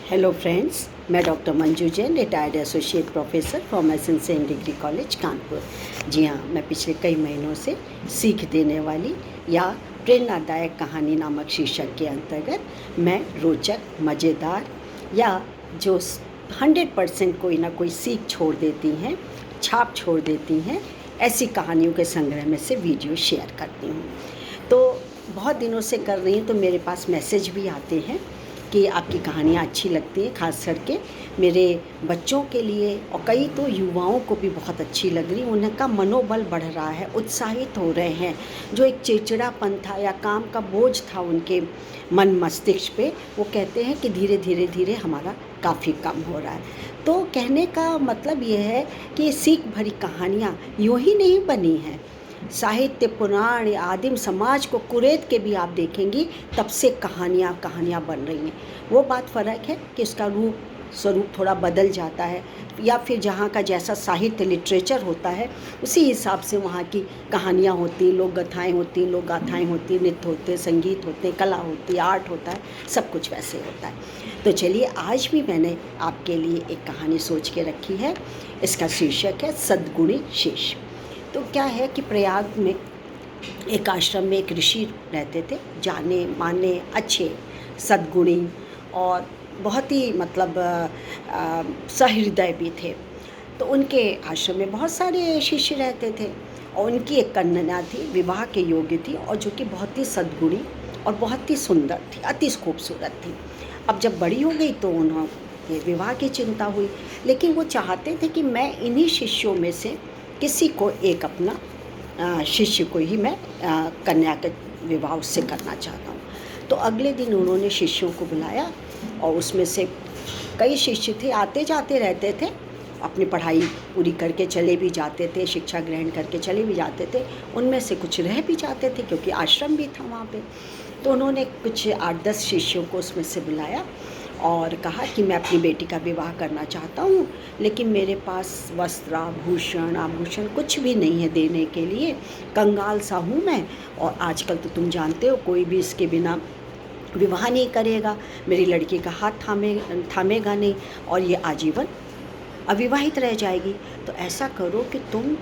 Hello friends, मैं doctor Manju Jain, retired associate professor from SN degree college Kanpur. जी हाँ, मैं पिछले कई महीनों से सीख देने वाली या प्रेरणादायक कहानी नामक शीर्षक के अंतर्गत मैं रोचक, मज़ेदार या जो 100% कोई ना कोई सीख छोड़ देती हैं, छाप छोड़ देती हैं, ऐसी कहानियों के संग्रह में से वीडियो शेयर करती हूँ। तो बहुत दिनों से कर रही हूँ, तो मेरे पास मैसेज भी आते हैं कि आपकी कहानियाँ अच्छी लगती हैं, खास करके मेरे बच्चों के लिए और कई तो युवाओं को भी बहुत अच्छी लग रही। उनका मनोबल बढ़ रहा है, उत्साहित हो रहे हैं। जो एक चिड़चिड़ापन था या काम का बोझ था उनके मन मस्तिष्क पे, वो कहते हैं कि धीरे धीरे धीरे हमारा काफ़ी कम हो रहा है। तो कहने का मतलब ये है कि ये सीख भरी कहानियाँ यूँ ही नहीं बनी हैं। साहित्य, पुराण या आदिम समाज को कुरेद के भी आप देखेंगी, तब से कहानियाँ बन रही हैं। वो बात फ़र्क है कि उसका स्वरूप थोड़ा बदल जाता है, या फिर जहाँ का जैसा साहित्य लिटरेचर होता है उसी हिसाब से वहाँ की कहानियाँ होती, लोक कथाएँ होती, लोक गाथाएँ होती, नृत्य होते, संगीत होते, कला होती, आर्ट होता है, सब कुछ वैसे होता है। तो चलिए, आज भी मैंने आपके लिए एक कहानी सोच के रखी है। इसका शीर्षक है सद्गुणी शिष्य। तो क्या है कि प्रयाग में एक आश्रम में एक ऋषि रहते थे, जाने माने, अच्छे, सद्गुणी और बहुत ही सहृदय भी थे। तो उनके आश्रम में बहुत सारे शिष्य रहते थे और उनकी एक कन्या थी, विवाह के योग्य थी, और जो कि बहुत ही सद्गुणी और बहुत ही सुंदर थी, अति खूबसूरत थी। अब जब बड़ी हो गई तो उन्होंने विवाह की चिंता हुई, लेकिन वो चाहते थे कि मैं इन्हीं शिष्यों में से किसी को एक अपना शिष्य को ही मैं कन्या के विवाह उससे करना चाहता हूँ। तो अगले दिन उन्होंने शिष्यों को बुलाया और उसमें से कई शिष्य थे, आते जाते रहते थे, अपनी पढ़ाई पूरी करके चले भी जाते थे, शिक्षा ग्रहण करके चले भी जाते थे। उनमें से कुछ रह भी जाते थे क्योंकि आश्रम भी था वहाँ पे। तो उन्होंने कुछ 8-10 शिष्यों को उसमें से बुलाया और कहा कि मैं अपनी बेटी का विवाह करना चाहता हूँ, लेकिन मेरे पास वस्त्राभूषण आभूषण कुछ भी नहीं है देने के लिए, कंगाल सा हूँ मैं, और आजकल तो तुम जानते हो कोई भी इसके बिना विवाह नहीं करेगा, मेरी लड़की का हाथ थामेगा नहीं और ये आजीवन अविवाहित रह जाएगी। तो ऐसा करो कि तुम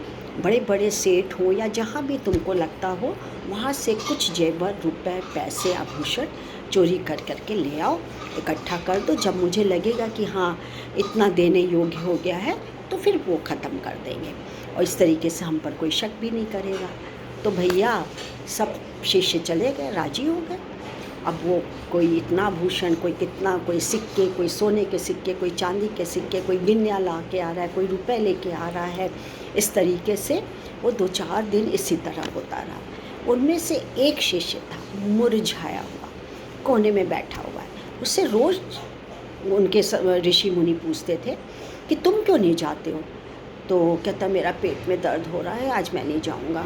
बड़े बड़े सेठ हो या जहाँ भी तुमको लगता हो, वहाँ से कुछ जेवर, रुपए, पैसे, आभूषण चोरी कर करके ले आओ, इकट्ठा कर दो। जब मुझे लगेगा कि हाँ इतना देने योग्य हो गया है, तो फिर वो ख़त्म कर देंगे और इस तरीके से हम पर कोई शक भी नहीं करेगा। तो भैया सब शिष्य चले गए, राजी हो गए। अब वो कोई इतना आभूषण, कोई कितना, कोई सिक्के, कोई सोने के सिक्के, कोई चांदी के सिक्के, कोई गिन्नियाँ ला के आ रहा है, कोई रुपए लेके आ रहा है। इस तरीके से वो 2-4 दिन इसी तरह होता रहा। उनमें से एक शिष्य था, मुरझाया हुआ, कोने में बैठा हुआ है। उससे रोज़ उनके ऋषि मुनि पूछते थे कि तुम क्यों नहीं जाते हो? तो कहता, मेरा पेट में दर्द हो रहा है, आज मैं नहीं जाऊँगा।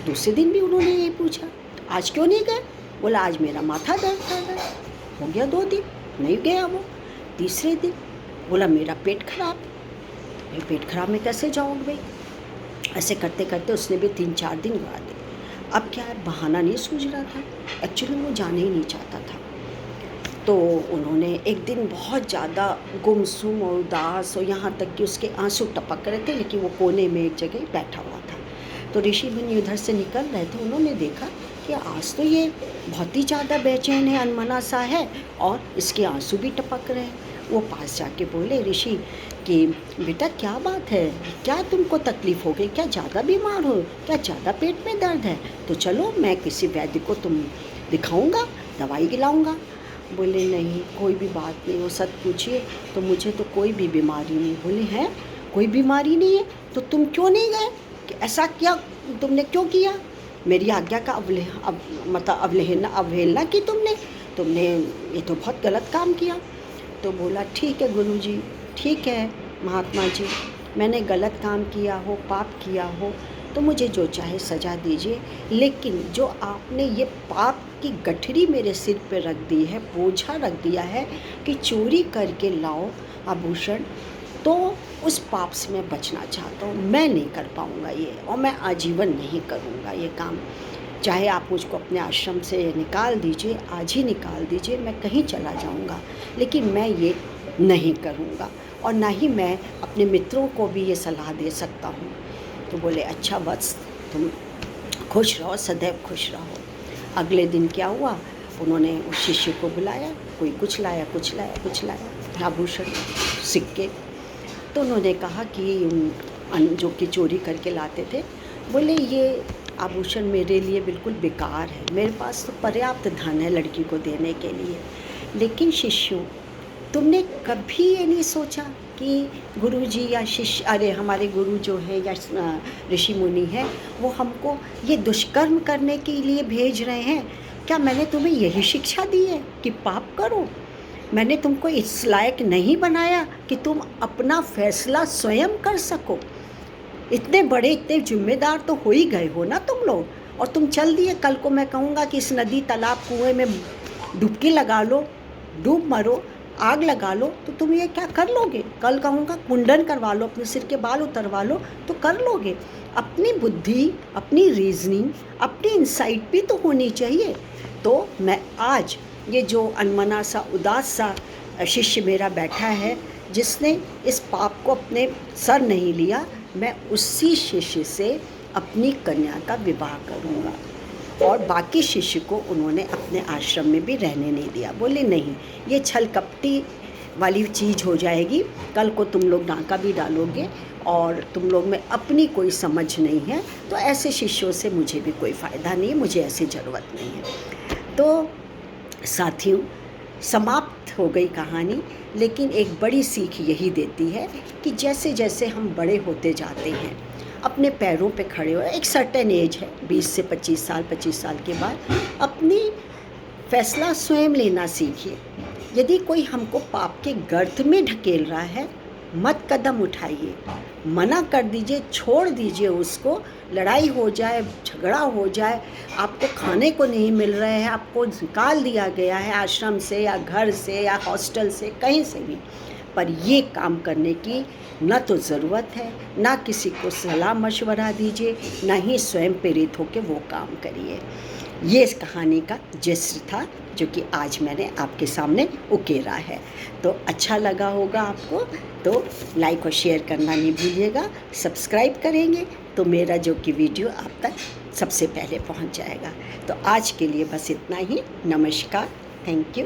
दूसरे दिन भी उन्होंने यही पूछा, आज क्यों नहीं गए? बोला, आज मेरा माथा दर्द कर रहा है। हो गया 2 दिन, नहीं गया वो। तीसरे दिन बोला, मेरा पेट खराब। भाई पेट खराब में कैसे जाओगे भाई? ऐसे करते करते उसने भी 3-4 दिन गवा दिए। अब क्या है, बहाना नहीं सूझ रहा था, एक्चुअली वो जाने ही नहीं चाहता था। तो उन्होंने एक दिन बहुत ज़्यादा गुमसुम और उदास, और यहाँ तक कि उसके आंसू टपक रहे थे, लेकिन वो कोने में एक जगह बैठा हुआ था। तो ऋषि मुनि उधर से निकल रहे थे, उन्होंने देखा कि आज तो ये बहुत ही ज़्यादा बेचैन है, अनमना सा है, और इसके आंसू भी टपक रहे हैं। वो पास जाके बोले ऋषि कि बेटा क्या बात है, क्या तुमको तकलीफ़ हो गई, क्या ज़्यादा बीमार हो, क्या ज़्यादा पेट में दर्द है? तो चलो मैं किसी वैद्य को तुम दिखाऊंगा, दवाई दिलाऊंगा। बोले, नहीं कोई भी बात नहीं, वो सच पूछिए तो मुझे तो कोई भी बीमारी नहीं। बोले, हैं कोई बीमारी नहीं है तो तुम क्यों नहीं गए? कि ऐसा क्या तुमने क्यों किया? मेरी आज्ञा का अवहेलना की तुमने ये तो बहुत गलत काम किया। तो बोला, ठीक है गुरुजी, ठीक है महात्मा जी, मैंने गलत काम किया हो, पाप किया हो, तो मुझे जो चाहे सज़ा दीजिए, लेकिन जो आपने ये पाप की गठरी मेरे सिर पे रख दी है, बोझा रख दिया है कि चोरी करके लाओ आभूषण, तो उस पाप से मैं बचना चाहता हूँ। मैं नहीं कर पाऊँगा ये, और मैं आजीवन नहीं करूँगा ये काम। चाहे आप मुझको अपने आश्रम से निकाल दीजिए, आज ही निकाल दीजिए, मैं कहीं चला जाऊँगा, लेकिन मैं ये नहीं करूँगा और ना ही मैं अपने मित्रों को भी ये सलाह दे सकता हूँ। तो बोले अच्छा वत्स, तुम खुश रहो, सदैव खुश रहो। अगले दिन क्या हुआ, उन्होंने उस शिष्य को बुलाया, कोई कुछ लाया, कुछ लाया आभूषण, सिक्के। तो उन्होंने कहा कि जो कि चोरी करके लाते थे, बोले ये आभूषण मेरे लिए बिल्कुल बेकार है, मेरे पास तो पर्याप्त धन है लड़की को देने के लिए। लेकिन शिष्यों, तुमने कभी ये नहीं सोचा कि गुरुजी या शिष्य, अरे हमारे गुरु जो हैं या ऋषि मुनि हैं, वो हमको ये दुष्कर्म करने के लिए भेज रहे हैं? क्या मैंने तुम्हें यही शिक्षा दी है कि पाप करो? मैंने तुमको इस लायक नहीं बनाया कि तुम अपना फैसला स्वयं कर सको? इतने बड़े, इतने जिम्मेदार तो हो ही गए हो ना तुम लोग, और तुम चल दिए। कल को मैं कहूँगा कि इस नदी, तालाब, कुएं में डुबकी लगा लो, डूब मरो, आग लगा लो, तो तुम ये क्या कर लोगे? कल कहूँगा मुंडन करवा लो, अपने सिर के बाल उतरवा लो, तो कर लोगे? अपनी बुद्धि, अपनी रीजनिंग, अपनी इंसाइट भी तो होनी चाहिए। तो मैं आज ये जो अनमना सा, उदास सा शिष्य मेरा बैठा है, जिसने इस पाप को अपने सर नहीं लिया, मैं उसी शिष्य से अपनी कन्या का विवाह करूँगा। और बाकी शिष्य को उन्होंने अपने आश्रम में भी रहने नहीं दिया। बोले नहीं, ये छल कपटी वाली चीज़ हो जाएगी, कल को तुम लोग डांका भी डालोगे और तुम लोग में अपनी कोई समझ नहीं है, तो ऐसे शिष्यों से मुझे भी कोई फ़ायदा नहीं है, मुझे ऐसी ज़रूरत नहीं है। तो साथियों, समाप्त हो गई कहानी, लेकिन एक बड़ी सीख यही देती है कि जैसे जैसे हम बड़े होते जाते हैं, अपने पैरों पे खड़े हो, एक सर्टेन एज है 20 से 25 साल, 25 साल के बाद अपनी फैसला स्वयं लेना सीखिए। यदि कोई हमको पाप के गर्त में ढकेल रहा है, मत कदम उठाइए, मना कर दीजिए, छोड़ दीजिए उसको। लड़ाई हो जाए, झगड़ा हो जाए, आपको खाने को नहीं मिल रहे हैं, आपको निकाल दिया गया है आश्रम से या घर से या हॉस्टल से, कहीं से भी, पर ये काम करने की न तो ज़रूरत है, ना किसी को सलाह मशवरा दीजिए, ना ही स्वयं प्रेरित होकर वो काम करिए। ये इस कहानी का जिस्र था जो कि आज मैंने आपके सामने उकेरा है। तो अच्छा लगा होगा आपको, तो लाइक और शेयर करना नहीं भूलिएगा। सब्सक्राइब करेंगे तो मेरा जो कि वीडियो आप तक सबसे पहले पहुंच जाएगा। तो आज के लिए बस इतना ही। नमस्कार, थैंक यू।